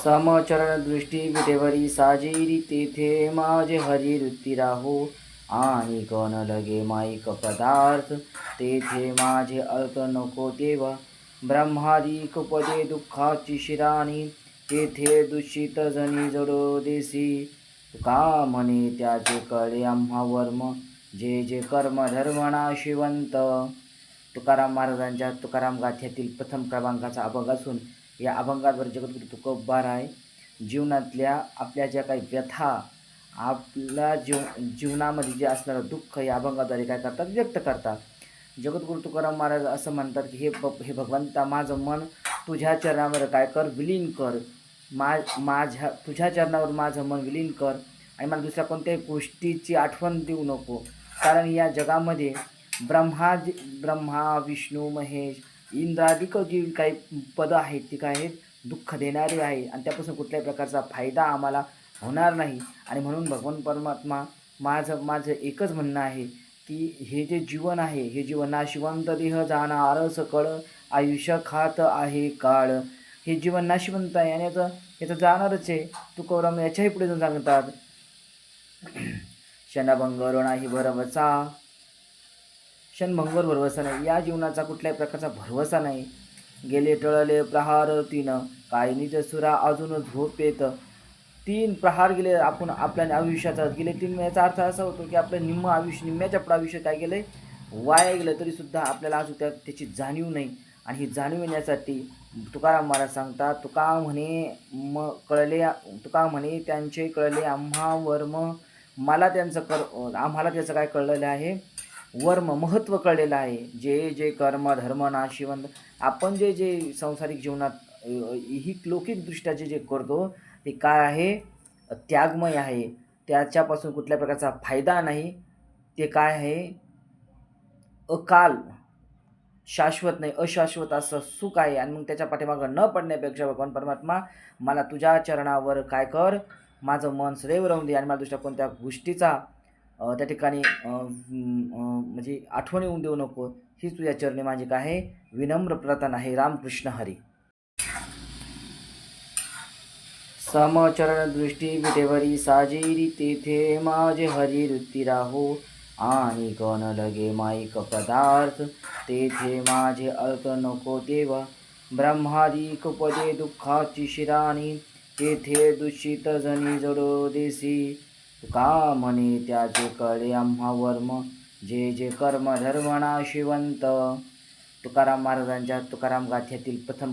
समचरण दृष्टी विटेवरी साजेरी तेथे माझे हरी वृत्ती राहो आणि कोण लगे माईक पदार्थ तेथे माझे अर्थ नको देवा ब्रह्मादिक पदे दुःखाची शिराणी तेथे दूषित जनी जडो देसी तुका म्हणे त्याचे कळे आम्हा वर्म जे जे कर्म धर्मणा शिवंत तुकाराम महाराजांच्या तुकाराम गाथ्यातील प्रथम क्रमांकाचा अभंग असून या अभंगावर जगद्गुरु तुकोबार आहे जीवनातल्या आपल्या ज्या काही व्यथा आपल्या जीवनामध्ये जे असणारं दुःख या अभंगाद्वारे काय करतात व्यक्त करतात। जगद्गुरु तुकाराम महाराज असं म्हणतात की हे भगवंता माझं मन तुझ्या चरणावर काय कर विलीन कर माझ्या तुझ्या चरणावर माझं मन विलीन कर आणि मला दुसऱ्या कोणत्याही गोष्टीची आठवण देऊ नको कारण या जगामध्ये ब्रह्मा विष्णू महेश इंद्रादिक जी काही पदं आहेत ती काय आहेत दुःख देणारी आहे आणि त्यापासून कुठल्याही प्रकारचा फायदा आम्हाला होणार नाही आणि म्हणून भगवान परमात्मा माझं एकच म्हणणं आहे की हे जे जीवन आहे हे जीवन नाशिवंत देह जाणार सकळ आयुष्य खात आहे काळ हे जीवन नाशिवंत आहे आणि याचं जाणारच आहे। तुकोबार याच्याही पुढे जाऊन सांगतात क्षणभंगर नाही भरवसा क्षणभंगर भरवसा नाही या जीवनाचा कुठल्याही प्रकारचा भरवसा नाही। गेले टळले प्रहार 3 काय निज सुरा अजून झोपेत 3 प्रहार गेले आपण आपल्या आयुष्याचा गेले 3 याचा अर्थ असा होतो की आपलं निम्म आयुष्य निम्म्याच्या पुढं आयुष्य काय गेलं वाया गेलं तरीसुद्धा आपल्याला अजून त्याची जाणीव नाही आणि ही जाणीव येण्यासाठी तुकाराम महाराज सांगतात तुका म्हणे त्यांचे कळले आम्हा वर्म मला त्यांचं आम्हाला त्याचं काय कळलेलं आहे वर्म महत्त्व कळलेलं आहे। जे जे कर्म धर्म नाशिवंत आपण जे सांसारिक जीवनात ही लौकिकदृष्ट्या जे करतो ते काय आहे त्यागमय आहे त्याच्यापासून कुठल्या प्रकारचा फायदा नाही ते काय आहे अकाल शाश्वत नाही अशाश्वत असं सुख आहे आणि मग त्याच्या पाठीमागं न पडण्यापेक्षा भगवान परमात्मा मला तुझ्या चरणावर काय कर माझं मन सदैव राहून दे आणि मला दुसऱ्या कोणत्या गोष्टीचा त्या ठिकाणी म्हणजे आठवण येऊन देऊ नको हीच तुझ्या चरणी माझी काय आहे विनम्र प्रार्थना आहे। रामकृष्ण हरी। समचरण दृष्टी विटेवरी साजेरी तेथे माझे हरी वृत्ती राहो आणि कोण लगे माईक पदार्थ तेथे माझे अर्थ नको देवा ब्रह्मादिक पदे दुःखाची शिराणी तेथे दूषित जनी जडो देसी तुका म्हणे त्याचे कळे आम्हा वर्म जे जे कर्म धर्मणा शिवंत तुकाराम महाराजांच्या तुकाराम गाथ्यातील प्रथम